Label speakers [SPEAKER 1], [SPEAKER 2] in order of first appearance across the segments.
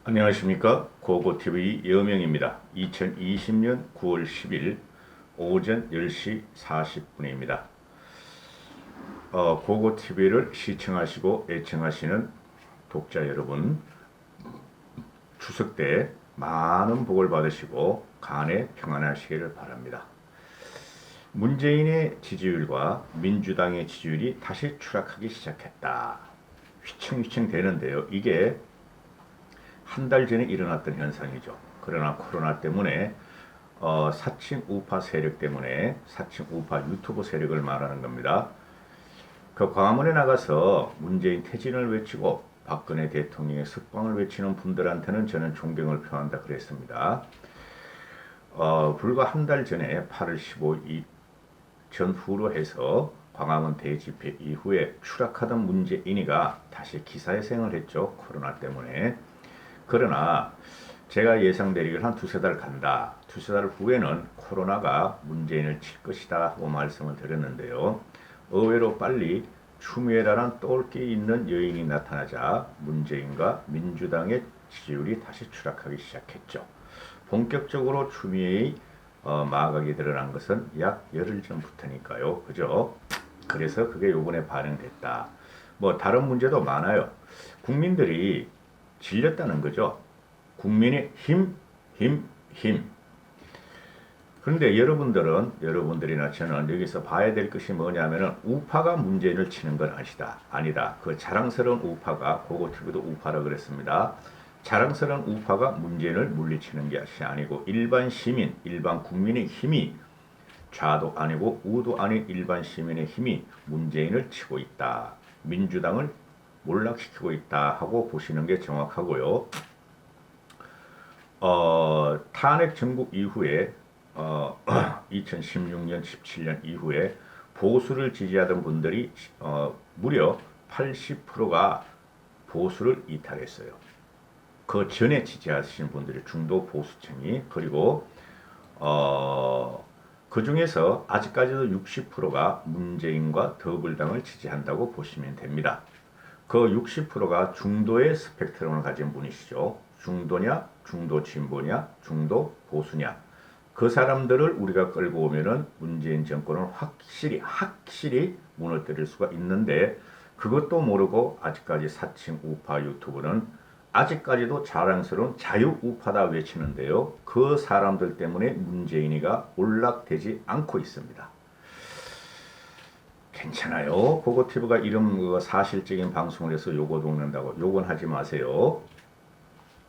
[SPEAKER 1] 안녕하십니까. 고고TV 여명입니다. 2020년 9월 10일 오전 10시 40분입니다. 고고TV를 시청하시고 애청하시는 독자 여러분, 추석 때 많은 복을 받으시고 간에 평안하시기를 바랍니다. 문재인의 지지율과 민주당의 지지율이 다시 추락하기 시작했다. 휘청휘청 되는데요. 이게 한 달 전에 일어났던 현상이죠. 그러나 코로나 때문에 사칭 우파 세력 때문에 사칭 우파 유튜브 세력을 말하는 겁니다. 그 광화문에 나가서 문재인 퇴진을 외치고 박근혜 대통령의 석방을 외치는 분들한테는 저는 존경을 표한다 그랬습니다. 불과 한 달 전에 8월 15일 전후로 해서 광화문 대집회 이후에 추락하던 문재인이가 다시 기사회생을 했죠. 코로나 때문에. 그러나 제가 예상대로 한 두세 달 간다. 두세 달 후에는 코로나가 문재인을 칠 것이다 하고 말씀을 드렸는데요. 의외로 빨리 추미애라는 똘끼 있는 여인이 나타나자 문재인과 민주당의 지지율이 다시 추락하기 시작했죠. 본격적으로 추미애의 마각이 드러난 것은 약 열흘 전부터니까요. 그죠? 그래서 그게 요번에 반영됐다. 뭐 다른 문제도 많아요. 국민들이 질렸다는 거죠. 국민의 힘. 그런데 여러분들이나 저는 여기서 봐야 될 것이 뭐냐면은 우파가 문재인을 치는 건 아니다. 그 자랑스러운 우파가 고고TV도 우파라 그랬습니다. 자랑스러운 우파가 문재인을 물리치는 것이 아니고 일반 시민, 일반 국민의 힘이 좌도 아니고 우도 아닌 일반 시민의 힘이 문재인을 치고 있다. 민주당을 몰락시키고 있다 하고 보시는 게 정확하고요. 탄핵 정국 이후에 2016년, 17년 이후에 보수를 지지하던 분들이 무려 80%가 보수를 이탈했어요. 그 전에 지지하시는 분들이 중도 보수층이 그리고 그 중에서 아직까지도 60%가 문재인과 더불당을 지지한다고 보시면 됩니다. 그 60%가 중도의 스펙트럼을 가진 분이시죠. 중도냐, 중도 진보냐, 중도 보수냐. 그 사람들을 우리가 끌고 오면은 문재인 정권은 확실히 무너뜨릴 수가 있는데 그것도 모르고 아직까지 사칭 우파 유튜브는 아직까지도 자랑스러운 자유 우파다 외치는데요. 그 사람들 때문에 문재인이가 올락되지 않고 있습니다. 괜찮아요. 고고TV가 이런 사실적인 방송을 해서 요거 녹는다고 욕은 하지 마세요.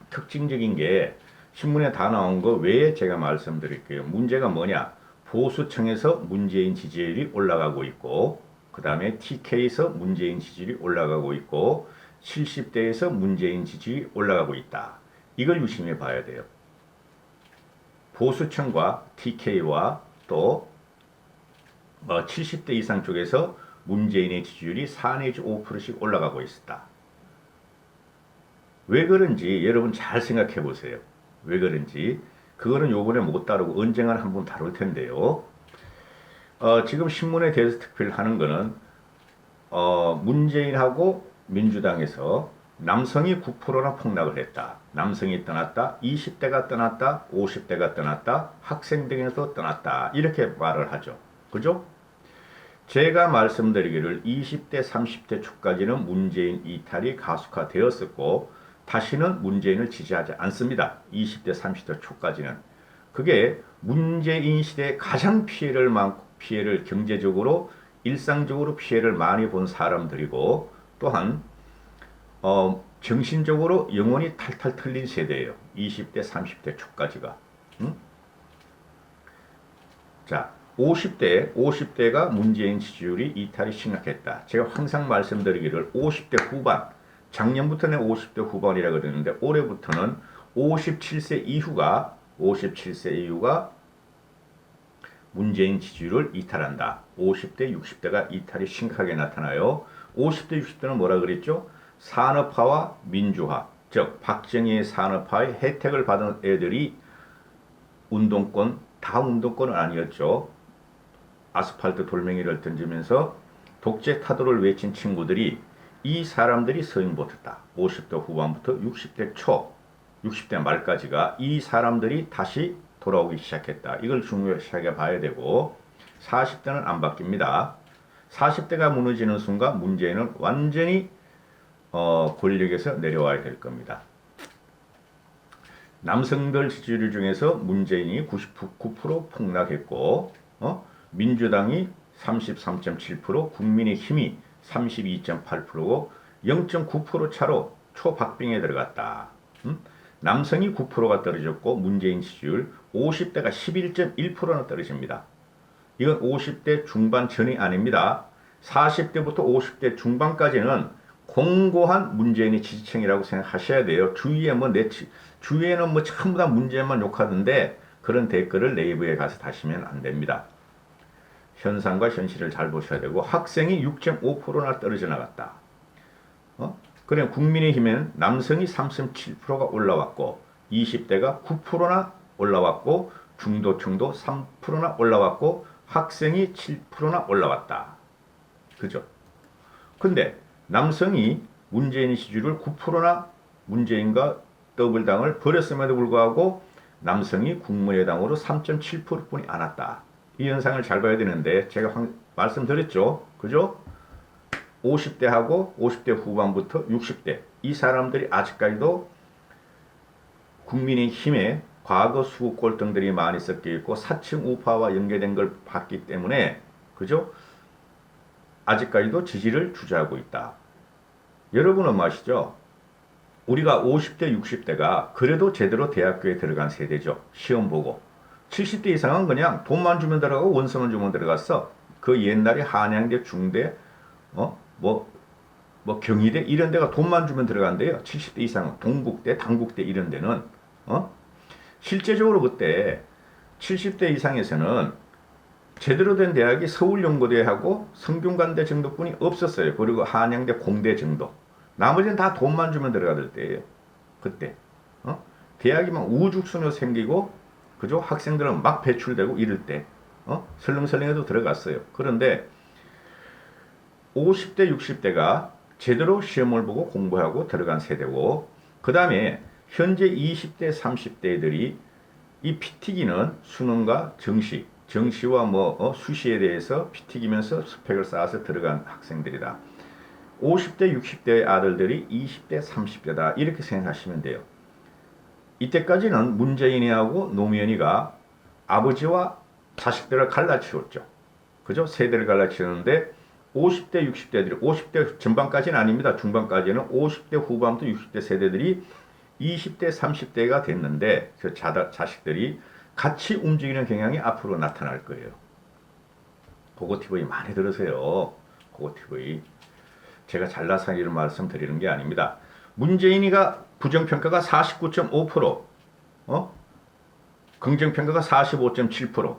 [SPEAKER 1] 특징적인 게 신문에 다 나온 거 외에 제가 말씀드릴게요. 문제가 뭐냐? 보수층에서 문재인 지지율이 올라가고 있고 그 다음에 TK에서 문재인 지지율이 올라가고 있고 70대에서 문재인 지지율이 올라가고 있다. 이걸 유심히 봐야 돼요. 보수층과 TK와 또 70대 이상 쪽에서 문재인의 지지율이 4 내지 5%씩 올라가고 있었다. 왜 그런지 여러분 잘 생각해 보세요. 왜 그런지. 그거는 요번에 못 다루고 언젠가 한번 다룰 텐데요. 지금 신문에 대해서 특별히 하는 거는 문재인하고 민주당에서 남성이 9%나 폭락을 했다. 남성이 떠났다. 20대가 떠났다. 50대가 떠났다. 학생 등에서 떠났다. 이렇게 말을 하죠. 그죠? 제가 말씀드리기를 20대, 30대 초까지는 문재인 이탈이 가속화되었었고 다시는 문재인을 지지하지 않습니다. 20대, 30대 초까지는. 그게 문재인 시대에 가장 피해를 경제적으로, 일상적으로 피해를 많이 본 사람들이고 또한 정신적으로 영혼이 탈탈 털린 세대예요. 20대, 30대 초까지가. 자, 50대가 문재인 지지율이 이탈이 심각했다. 제가 항상 말씀드리기를 50대 후반, 작년부터는 50대 후반이라 그랬는데 올해부터는 57세 이후가 문재인 지지율을 이탈한다. 50대, 60대가 이탈이 심각하게 나타나요. 50대, 60대는 뭐라 그랬죠? 산업화와 민주화, 즉 박정희의 산업화의 혜택을 받은 애들이 운동권, 다 운동권은 아니었죠. 아스팔트 돌멩이를 던지면서 독재 타도를 외친 친구들이 이 사람들이 서인 보트다. 50대 후반부터 60대 초 60대 말까지가 이 사람들이 다시 돌아오기 시작했다. 이걸 중요하게 봐야 되고 40대는 안 바뀝니다. 40대가 무너지는 순간 문재인은 완전히 권력에서 내려와야 될 겁니다. 남성들 지지율 중에서 문재인이 99% 폭락했고 민주당이 33.7%, 국민의힘이 32.8%고 0.9% 차로 초박빙에 들어갔다. 남성이 9%가 떨어졌고 문재인 지지율 50대가 11.1%나 떨어집니다. 이건 50대 중반 전이 아닙니다. 40대부터 50대 중반까지는 공고한 문재인의 지지층이라고 생각하셔야 돼요. 주위에는 뭐 전부 다 문재인만 욕하던데 그런 댓글을 네이버에 가서 다시면 안 됩니다. 현상과 현실을 잘 보셔야 되고 학생이 6.5%나 떨어져 나갔다. 그래 국민의힘은 남성이 3.7%가 올라왔고 20대가 9%나 올라왔고 중도층도 3%나 올라왔고 학생이 7%나 올라왔다. 그죠? 근데 남성이 문재인 지지율을 9%나 문재인과 더블당을 버렸음에도 불구하고 남성이 국민의당으로 3.7%뿐이 안 왔다. 이 현상을 잘 봐야 되는데 제가 말씀드렸죠. 그죠? 50대하고 50대 후반부터 60대 이 사람들이 아직까지도 국민의힘에 과거 수구 꼴등들이 많이 섞여 있고 사층 우파와 연계된 걸 봤기 때문에 그죠? 아직까지도 지지를 주저하고 있다. 여러분은 아시죠? 우리가 50대, 60대가 그래도 제대로 대학교에 들어간 세대죠. 시험 보고. 70대 이상은 그냥 돈만 주면 들어가고 원서만 주면 들어갔어. 그 옛날에 한양대, 중대, 경희대 이런 데가 돈만 주면 들어간대요. 70대 이상은 동국대, 단국대 이런 데는 실제적으로 그때 70대 이상에서는 제대로 된 대학이 서울연고대하고 성균관대 정도뿐이 없었어요. 그리고 한양대, 공대 정도. 나머지는 다 돈만 주면 들어가들 때예요. 그때. 대학이 막 우죽순으로 생기고 그죠? 학생들은 막 배출되고 이럴 때. 설렁설렁해도 들어갔어요. 그런데 50대, 60대가 제대로 시험을 보고 공부하고 들어간 세대고 그 다음에 현재 20대, 30대들이 이 피튀기는 수능과 정시와 수시에 대해서 피튀기면서 스펙을 쌓아서 들어간 학생들이다. 50대, 60대 아들들이 20대, 30대다. 이렇게 생각하시면 돼요. 이때까지는 문재인이하고 노무현이가 아버지와 자식들을 갈라치웠죠. 그죠? 세대를 갈라치웠는데 50대, 60대들이 50대 전반까지는 아닙니다. 중반까지는 50대 후반부터 60대 세대들이 20대, 30대가 됐는데 그 자식들이 같이 움직이는 경향이 앞으로 나타날 거예요. 고고TV 많이 들으세요. 고고TV. 제가 잘나서 이런 말씀 드리는 게 아닙니다. 문재인이가 부정평가가 49.5%, 긍정평가가 45.7%,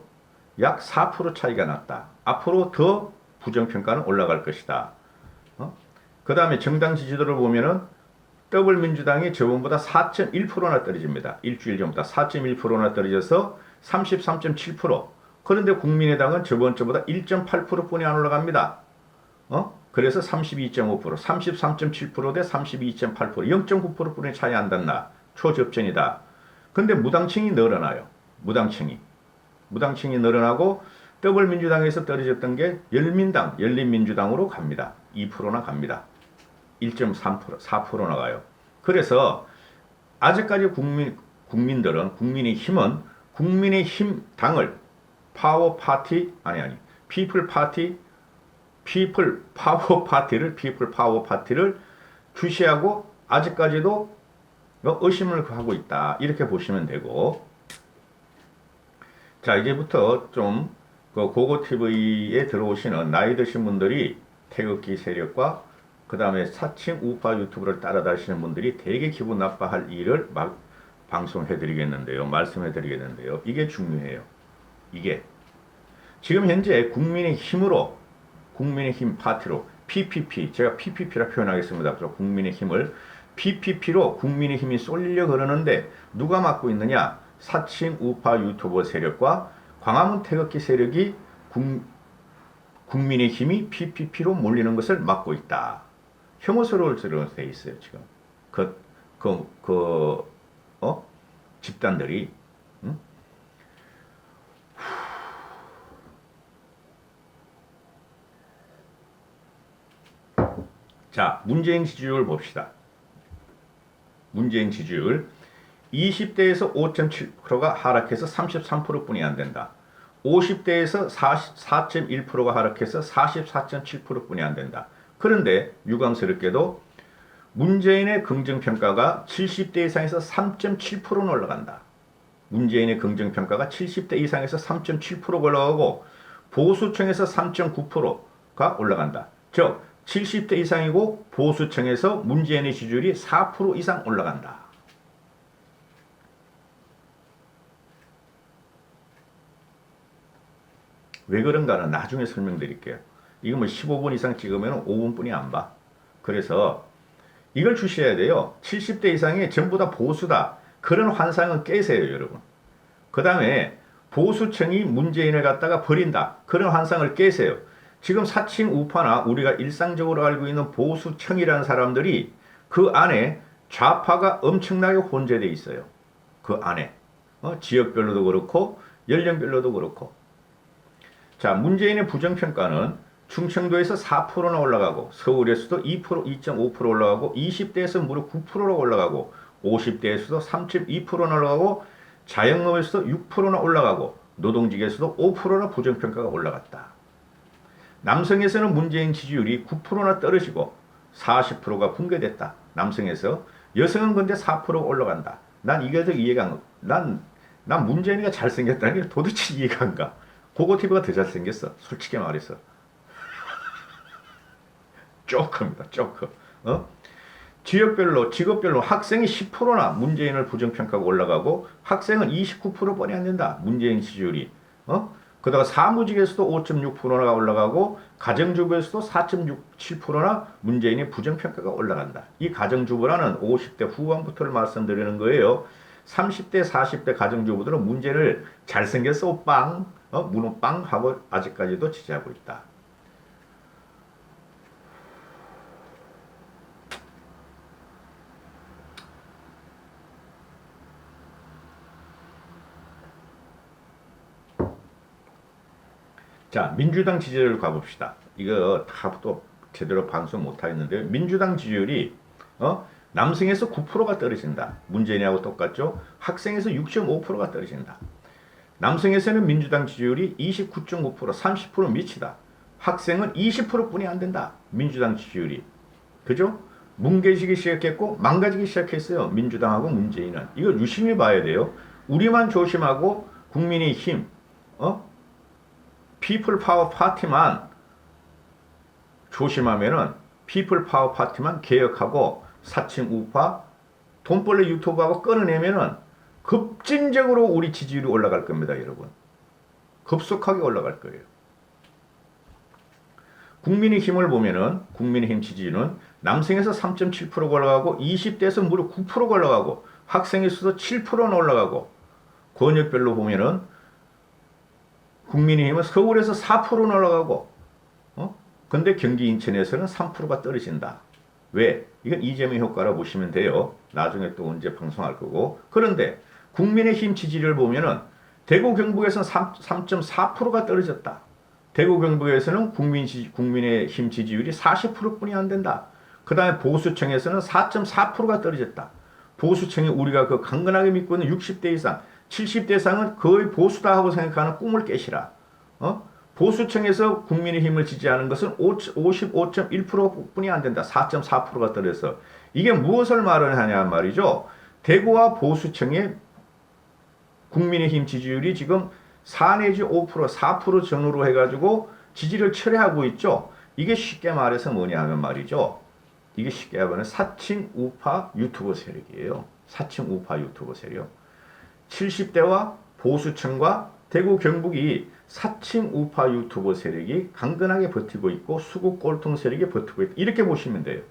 [SPEAKER 1] 약 4% 차이가 났다. 앞으로 더 부정평가는 올라갈 것이다. 그 다음에 정당 지지도를 보면은 더블민주당이 저번보다 4.1%나 떨어집니다. 일주일 전보다 4.1%나 떨어져서 33.7%. 그런데 국민의당은 저번 주보다 1.8%뿐이 안 올라갑니다. 그래서 32.5%, 33.7% 대 32.8%, 0.9%뿐이 차이 안 났나. 초접전이다. 근데 무당층이 늘어나요. 무당층이 늘어나고 더블민주당에서 떨어졌던 게 열린민주당으로 갑니다. 2%나 갑니다. 1.3%, 4% 나가요. 그래서 아직까지 국민들은 국민의힘은 국민의힘 당을 파워 파티 피플 파워 파티를 주시하고 아직까지도 의심을 하고 있다. 이렇게 보시면 되고 자 이제부터 좀 고고TV에 들어오시는 나이 드신 분들이 태극기 세력과 그 다음에 사칭 우파 유튜브를 따라다니시는 분들이 되게 기분 나빠할 일을 막 방송해드리겠는데요. 말씀해드리겠는데요. 이게 중요해요. 이게 지금 현재 국민의힘 파티로 PPP 제가 PPP라 표현하겠습니다. 국민의힘을 PPP로 국민의힘이 쏠려 그러는데 누가 맡고 있느냐? 사칭 우파 유튜버 세력과 광화문 태극기 세력이 국민의힘이 PPP로 몰리는 것을 막고 있다. 혐오스러울 줄로 돼 있어요 지금. 집단들이. 응? 자, 문재인 지지율 봅시다. 문재인 지지율 20대에서 5.7%가 하락해서 33%뿐이 안 된다. 50대에서 44.1%가 하락해서 44.7%뿐이 안 된다. 그런데 유감스럽게도 문재인의 긍정평가가 70대 이상에서 3.7%는 올라간다. 문재인의 긍정평가가 70대 이상에서 3.7%가 올라가고 보수층에서 3.9%가 올라간다. 즉 70대 이상이고 보수층에서 문재인의 지지율이 4% 이상 올라간다. 왜 그런가는 나중에 설명드릴게요. 이거 뭐 15분 이상 찍으면 5분뿐이 안 봐. 그래서 이걸 주셔야 돼요. 70대 이상이 전부 다 보수다. 그런 환상은 깨세요, 여러분. 그 다음에 보수층이 문재인을 갖다가 버린다. 그런 환상을 깨세요. 지금 사칭 우파나 우리가 일상적으로 알고 있는 보수층이라는 사람들이 그 안에 좌파가 엄청나게 혼재되어 있어요. 그 안에. 지역별로도 그렇고 연령별로도 그렇고. 자, 문재인의 부정평가는 충청도에서 4%나 올라가고 서울에서도 2%, 2.5% 올라가고 20대에서 무려 9%나 올라가고 50대에서도 3.2%나 올라가고 자영업에서도 6%나 올라가고 노동직에서도 5%나 부정평가가 올라갔다. 남성에서는 문재인 지지율이 9%나 떨어지고 40%가 붕괴됐다. 남성에서. 여성은 근데 4%가 올라간다. 난 이게 더 이해가 안 가. 난 문재인이가 잘생겼다는 게 도대체 이해가 안 가. 고고TV가 더 잘생겼어. 솔직히 말해서. 조금이다. 조금. 지역별로, 직업별로 학생이 10%나 문재인을 부정평가가 올라가고 학생은 29%뻔히 안 된다. 문재인 지지율이. 그다가 사무직에서도 5.6%나 올라가고 가정주부에서도 4.67%나 문재인의 부정평가가 올라간다. 이 가정주부라는 50대 후반부터를 말씀드리는 거예요. 30대, 40대 가정주부들은 문재인을 잘생겼어, 빵, 문어빵 하고 아직까지도 지지하고 있다. 자, 민주당 지지율 가봅시다. 이거 다 또 제대로 방송 못하겠는데 민주당 지지율이 남성에서 9%가 떨어진다. 문재인하고 똑같죠? 학생에서 6.5%가 떨어진다. 남성에서는 민주당 지지율이 29.9%, 30% 미치다. 학생은 20%뿐이 안 된다. 민주당 지지율이. 그죠? 뭉개지기 시작했고 망가지기 시작했어요. 민주당하고 문재인은. 이거 유심히 봐야 돼요. 우리만 조심하고 국민의힘, 피플 파워 파티만 조심하면은 피플 파워 파티만 개혁하고 사칭 우파 돈벌레 유튜브하고 끊어내면은 급진적으로 우리 지지율이 올라갈 겁니다, 여러분. 급속하게 올라갈 거예요. 국민의힘을 보면은 국민의힘 지지율은 남성에서 3.7%가 올라가고 20대에서 무려 9%가 올라가고 학생에서도 7%는 올라가고 권역별로 보면은 국민의힘은 서울에서 4%는 올라가고 근데 경기 인천에서는 3%가 떨어진다. 왜? 이건 이재명 효과라고 보시면 돼요. 나중에 또 언제 방송할 거고. 그런데 국민의힘 지지를 보면은 대구 경북에서는 3.4%가 떨어졌다. 대구 경북에서는 국민의힘 지지율이 40%뿐이 안 된다. 그 다음에 보수층에서는 4.4%가 떨어졌다. 보수층이 우리가 그 강건하게 믿고 있는 60대 이상, 70대 이상은 거의 보수다 하고 생각하는 꿈을 깨시라. 보수층에서 국민의힘을 지지하는 것은 55.1%뿐이 안 된다. 4.4%가 떨어져서. 이게 무엇을 말을 하냐 말이죠. 대구와 보수층의 국민의힘 지지율이 지금 4 내지 5%, 4% 전후로 해가지고 지지를 철회하고 있죠. 이게 쉽게 말해서 뭐냐 하면 말이죠. 이게 쉽게 하면 사칭 우파 유튜버 세력이에요. 사칭 우파 유튜버 세력. 70대와 보수층과 대구 경북이 사칭 우파 유튜버 세력이 강건하게 버티고 있고 수구 꼴통 세력이 버티고 있다. 이렇게 보시면 돼요.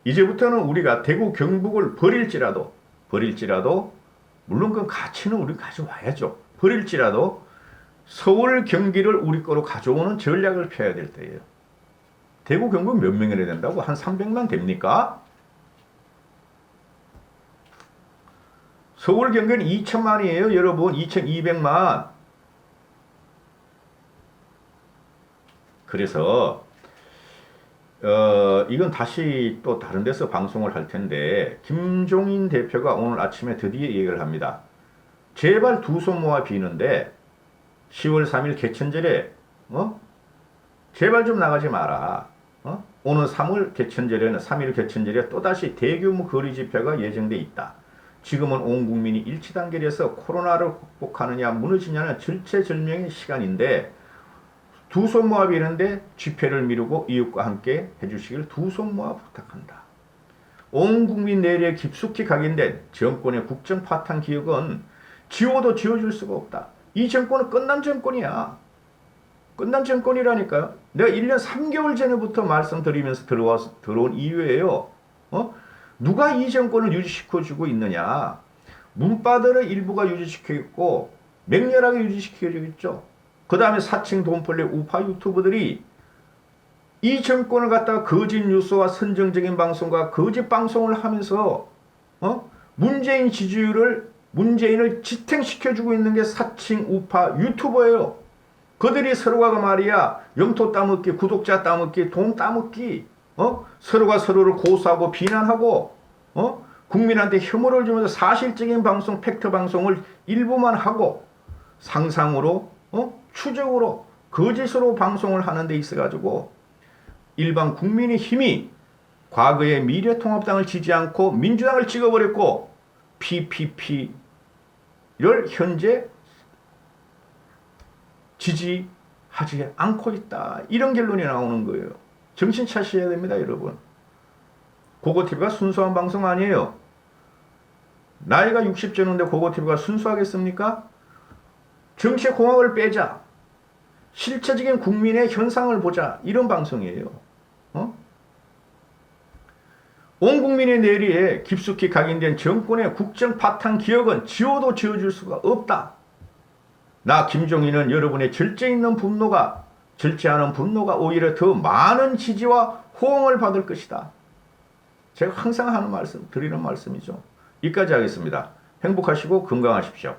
[SPEAKER 1] 이제부터는 우리가 대구 경북을 버릴지라도 물론 그 가치는 우리 가져와야죠. 버릴지라도 서울 경기를 우리 거로 가져오는 전략을 펴야 될 때예요. 대구 경북 몇 명이나 된다고? 한 300만 됩니까? 서울 경기는 2천만이에요, 여러분. 2,200만. 그래서 이건 다시 또 다른 데서 방송을 할 텐데 김종인 대표가 오늘 아침에 드디어 얘기를 합니다. 제발 두 손 모아 비는데 10월 3일 개천절에 제발 좀 나가지 마라. 오는 3월 개천절에는 3일 개천절에 또다시 대규모 거리 집회가 예정돼 있다. 지금은 온 국민이 일치단결해서 코로나를 극복하느냐 무너지냐는 절체절명의 시간인데 두 손 모아 비는데 집회를 미루고 이웃과 함께 해주시길 두 손 모아 부탁한다. 온 국민 내리에 깊숙이 각인된 정권의 국정 파탄 기억은 지워도 지워줄 수가 없다. 이 정권은 끝난 정권이야. 끝난 정권이라니까요. 내가 1년 3개월 전부터 말씀드리면서 들어온 이유예요. 누가 이 정권을 유지시켜주고 있느냐. 문바들의 일부가 유지시켜있고 맹렬하게 유지시켜주고 있죠. 그 다음에 사칭 돈벌레 우파 유튜버들이 이 정권을 갖다가 거짓 뉴스와 선정적인 방송과 거짓 방송을 하면서 문재인 문재인을 지탱시켜주고 있는 게 사칭 우파 유튜버예요. 그들이 서로가 말이야 영토 따먹기, 구독자 따먹기, 돈 따먹기, 서로가 서로를 고소하고 비난하고 국민한테 혐오를 주면서 사실적인 방송, 팩트 방송을 일부만 하고 상상으로 추적으로 거짓으로 방송을 하는 데 있어가지고 일반 국민의 힘이 과거에 미래통합당을 지지 않고 민주당을 찍어버렸고 PPP를 현재 지지하지 않고 있다. 이런 결론이 나오는 거예요. 정신 차리셔야 됩니다, 여러분. 고고TV가 순수한 방송 아니에요. 나이가 60 되는데 고고TV가 순수하겠습니까? 정치의 공학을 빼자. 실체적인 국민의 현상을 보자. 이런 방송이에요. 온 국민의 내리에 깊숙이 각인된 정권의 국정 파탄 기억은 지워도 지워줄 수가 없다. 나 김종인은 여러분의 절제하는 분노가 오히려 더 많은 지지와 호응을 받을 것이다. 제가 항상 하는 말씀, 드리는 말씀이죠. 여기까지 하겠습니다. 행복하시고 건강하십시오.